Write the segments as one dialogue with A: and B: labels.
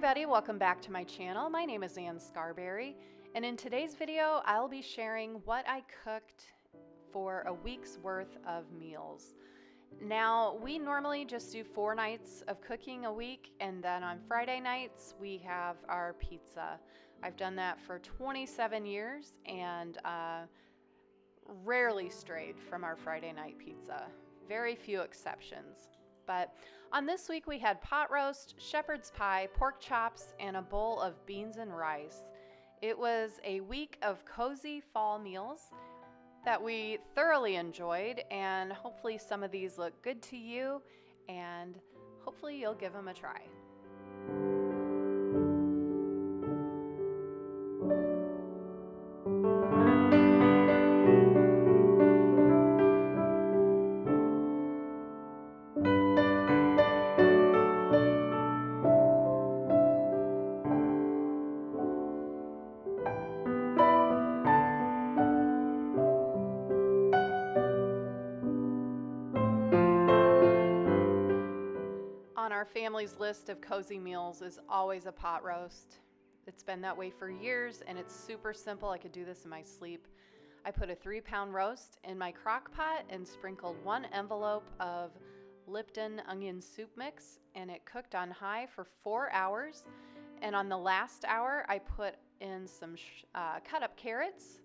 A: everybody, welcome back to my channel. My name is Ann Scarberry, and in today's video I'll be sharing what I cooked for a week's worth of meals. Now, we normally just do 4 nights of cooking a week, and then on Friday nights we have our pizza. I've done that for 27 years and rarely strayed from our Friday night pizza. Very few exceptions. But on this week we had pot roast, shepherd's pie, pork chops, and a bowl of beans and rice. It was a week of cozy fall meals that we thoroughly enjoyed, and hopefully some of these look good to you, and hopefully you'll give them a try. On our family's list of cozy meals is always a pot roast. It's been that way for years, and it's super simple. I could do this in my sleep. I put a 3-pound roast in my crock pot and sprinkled 1 envelope of Lipton onion soup mix, and it cooked on high for 4 hours. And on the last hour, I put in some cut up carrots,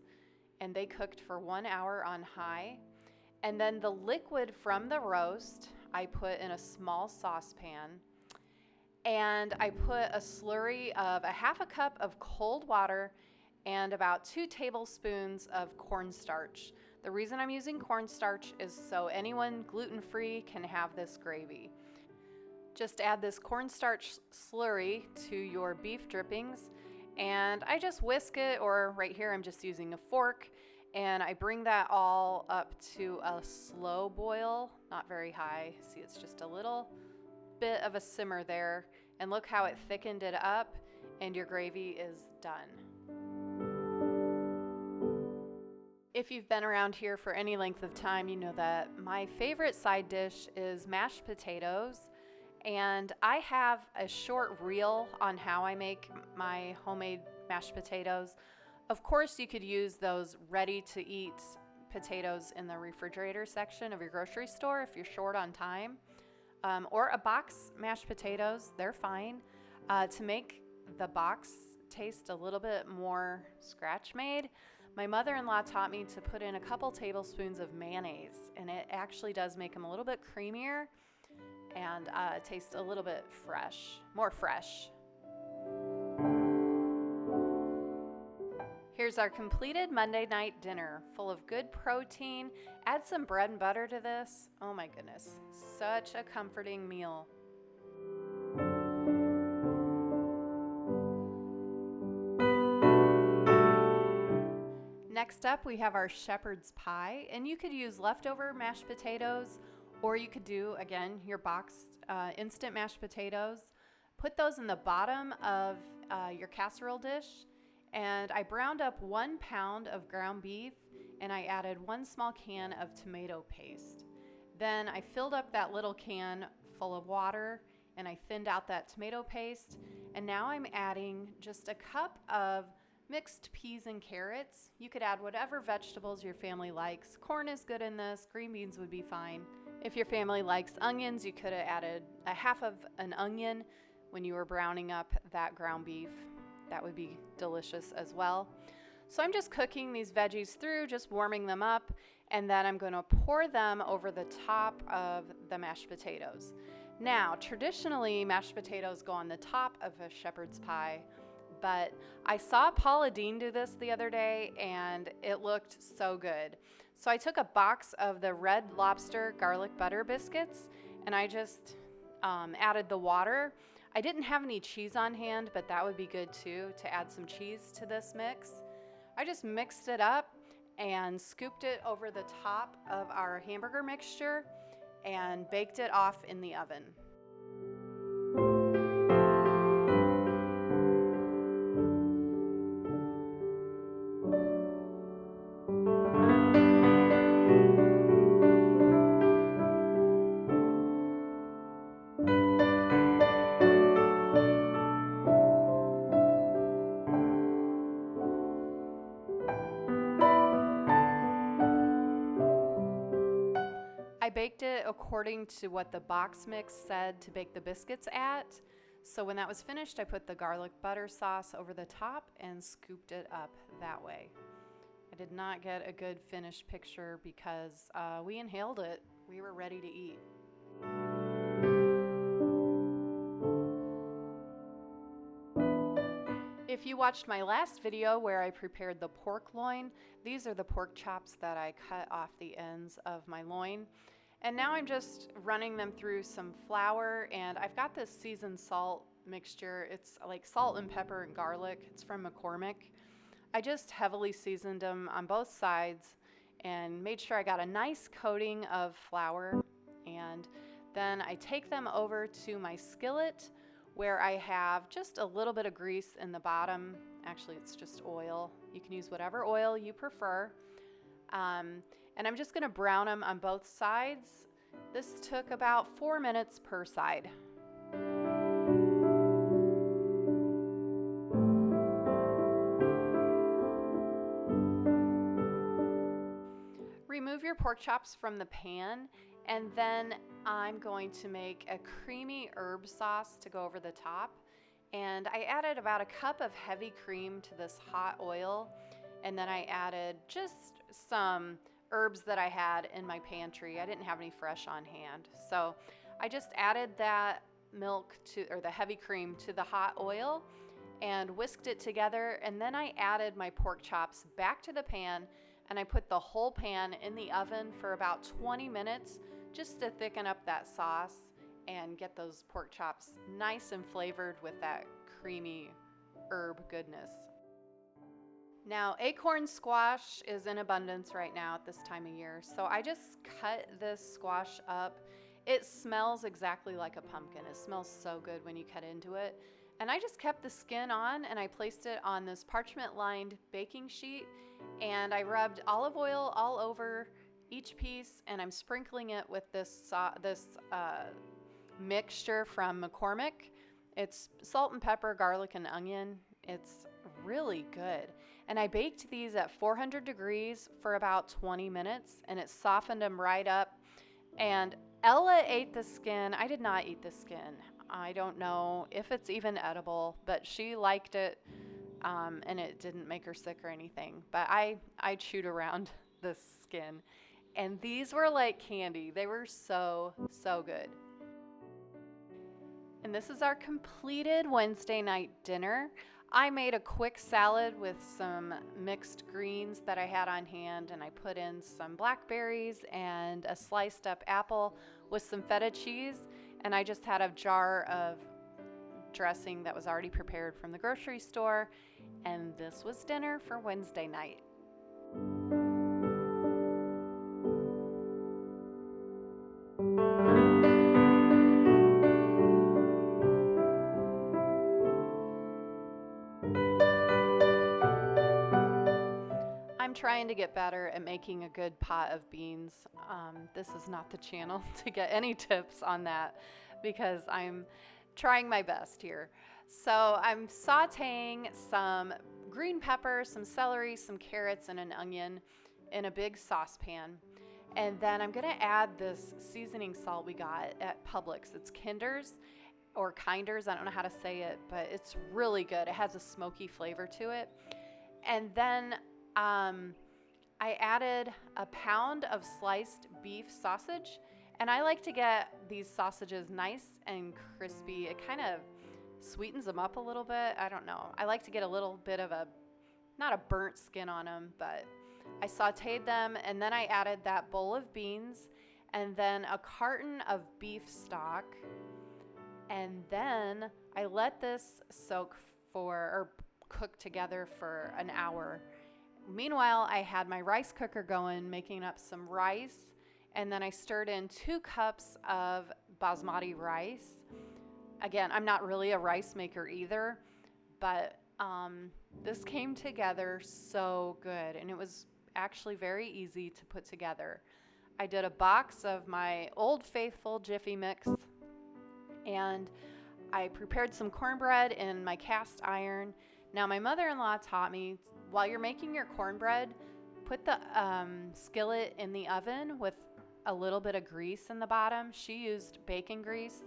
A: and they cooked for 1 hour on high. And then the liquid from the roast I put in a small saucepan, and I put a slurry of a 1/2 cup of cold water and about 2 tablespoons of cornstarch. The reason I'm using cornstarch is so anyone gluten-free can have this gravy. Just add this cornstarch slurry to your beef drippings, and I just whisk it, or right here I'm just using a fork, and I bring that all up to a slow boil, not very high. See, it's just a little bit of a simmer there. And look how it thickened it up, and your gravy is done. If you've been around here for any length of time, you know that my favorite side dish is mashed potatoes. And I have a short reel on how I make my homemade mashed potatoes. Of course, you could use those ready-to-eat potatoes in the refrigerator section of your grocery store if you're short on time, or a box mashed potatoes. They're fine. To make the box taste a little bit more scratch-made, my mother-in-law taught me to put in a couple tablespoons of mayonnaise, and it actually does make them a little bit creamier and taste a little bit more fresh. Here's our completed Monday night dinner, full of good protein. Add some bread and butter to this. Oh my goodness, such a comforting meal. Next up, we have our shepherd's pie, and you could use leftover mashed potatoes, or you could do, again, your boxed instant mashed potatoes. Put those in the bottom of your casserole dish. And I browned up 1 pound of ground beef, and I added 1 small can of tomato paste. Then I filled up that little can full of water, and I thinned out that tomato paste. And now I'm adding just a cup of mixed peas and carrots. You could add whatever vegetables your family likes. Corn is good in this. Green beans would be fine. If your family likes onions, you could have added a 1/2 of an onion when you were browning up that ground beef. That would be delicious as well. So I'm just cooking these veggies through, just warming them up, and then I'm going to pour them over the top of the mashed potatoes. Now, traditionally, mashed potatoes go on the top of a shepherd's pie, but I saw Paula Deen do this the other day, and it looked so good. So I took a box of the Red Lobster garlic butter biscuits, and I just added the water. I didn't have any cheese on hand, but that would be good too, to add some cheese to this mix. I just mixed it up and scooped it over the top of our hamburger mixture and baked it off in the oven. I baked it according to what the box mix said to bake the biscuits at. So when that was finished, I put the garlic butter sauce over the top and scooped it up that way. I did not get a good finished picture because we inhaled it. We were ready to eat. If you watched my last video where I prepared the pork loin, these are the pork chops that I cut off the ends of my loin. And now I'm just running them through some flour, and I've got this seasoned salt mixture. It's like salt and pepper and garlic. It's from McCormick. I just heavily seasoned them on both sides and made sure I got a nice coating of flour. And then I take them over to my skillet where I have just a little bit of grease in the bottom. Actually, it's just oil. You can use whatever oil you prefer. And I'm just gonna brown them on both sides. This took about 4 minutes per side. Remove your pork chops from the pan, and then I'm going to make a creamy herb sauce to go over the top. And I added about a cup of heavy cream to this hot oil, and then I added just some herbs that I had in my pantry. I didn't have any fresh on hand. So I just added that milk or the heavy cream to the hot oil and whisked it together. And then I added my pork chops back to the pan, and I put the whole pan in the oven for about 20 minutes just to thicken up that sauce and get those pork chops nice and flavored with that creamy herb goodness. Now, acorn squash is in abundance right now at this time of year, so I just cut this squash up. It smells exactly like a pumpkin. It smells so good when you cut into it. And I just kept the skin on, and I placed it on this parchment-lined baking sheet, and I rubbed olive oil all over each piece, and I'm sprinkling it with this mixture from McCormick. It's salt and pepper, garlic, and onion. It's really good. And I baked these at 400 degrees for about 20 minutes, and it softened them right up. And Ella ate the skin. I did not eat the skin. I don't know if it's even edible, but she liked it, and it didn't make her sick or anything. But I chewed around the skin, and these were like candy. They were so, so good. And this is our completed Wednesday night dinner. I made a quick salad with some mixed greens that I had on hand, and I put in some blackberries and a sliced up apple with some feta cheese, and I just had a jar of dressing that was already prepared from the grocery store, and this was dinner for Wednesday night. I'm trying to get better at making a good pot of beans. This is not the channel to get any tips on that because I'm trying my best here. So I'm sauteing some green pepper, some celery, some carrots, and an onion in a big saucepan. And then I'm gonna add this seasoning salt we got at Publix. It's Kinder's or Kinder's, I don't know how to say it, but it's really good. It has a smoky flavor to it. And then I added a pound of sliced beef sausage, and I like to get these sausages nice and crispy. It kind of sweetens them up a little bit. I don't know. I like to get a little bit of not a burnt skin on them, but I sauteed them, and then I added that bowl of beans, and then a carton of beef stock, and then I let this cook together for an hour. Meanwhile, I had my rice cooker going, making up some rice, and then I stirred in 2 cups of basmati rice. Again, I'm not really a rice maker either, but this came together so good, and it was actually very easy to put together. I did a box of my Old Faithful Jiffy Mix, and I prepared some cornbread in my cast iron. Now, my mother-in-law taught me, while you're making your cornbread, put the skillet in the oven with a little bit of grease in the bottom. She used bacon grease.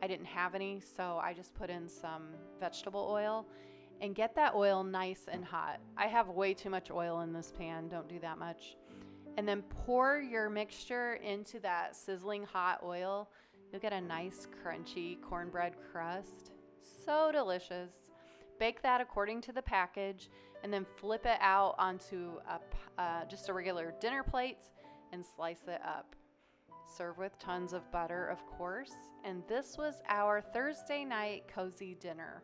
A: I didn't have any, so I just put in some vegetable oil. And get that oil nice and hot. I have way too much oil in this pan. Don't do that much. And then pour your mixture into that sizzling hot oil. You'll get a nice crunchy cornbread crust. So delicious. Bake that according to the package and then flip it out onto just a regular dinner plate and slice it up. Serve with tons of butter, of course. And this was our Thursday night cozy dinner.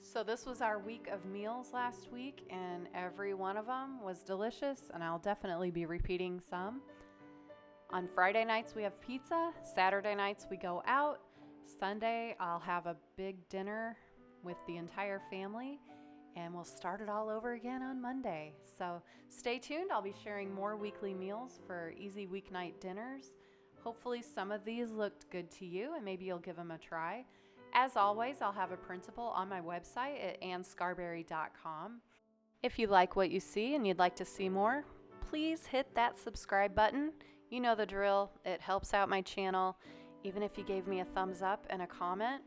A: So this was our week of meals last week, and every one of them was delicious, and I'll definitely be repeating some. On Friday nights we have pizza, Saturday nights we go out, Sunday I'll have a big dinner with the entire family, and we'll start it all over again on Monday. So stay tuned, I'll be sharing more weekly meals for easy weeknight dinners. Hopefully some of these looked good to you, and maybe you'll give them a try. As always, I'll have a printable on my website at annscarberry.com. If you like what you see and you'd like to see more, please hit that subscribe button. You know the drill. It helps out my channel. Even if you gave me a thumbs up and a comment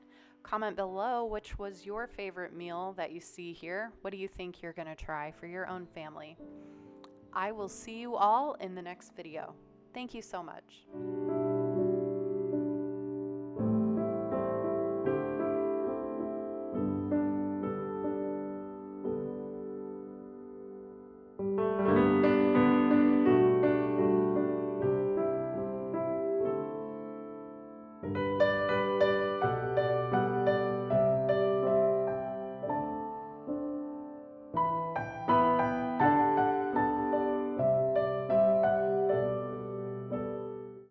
A: below which was your favorite meal that you see here. What do you think you're going to try for your own family? I will see you all in the next video. Thank you so much.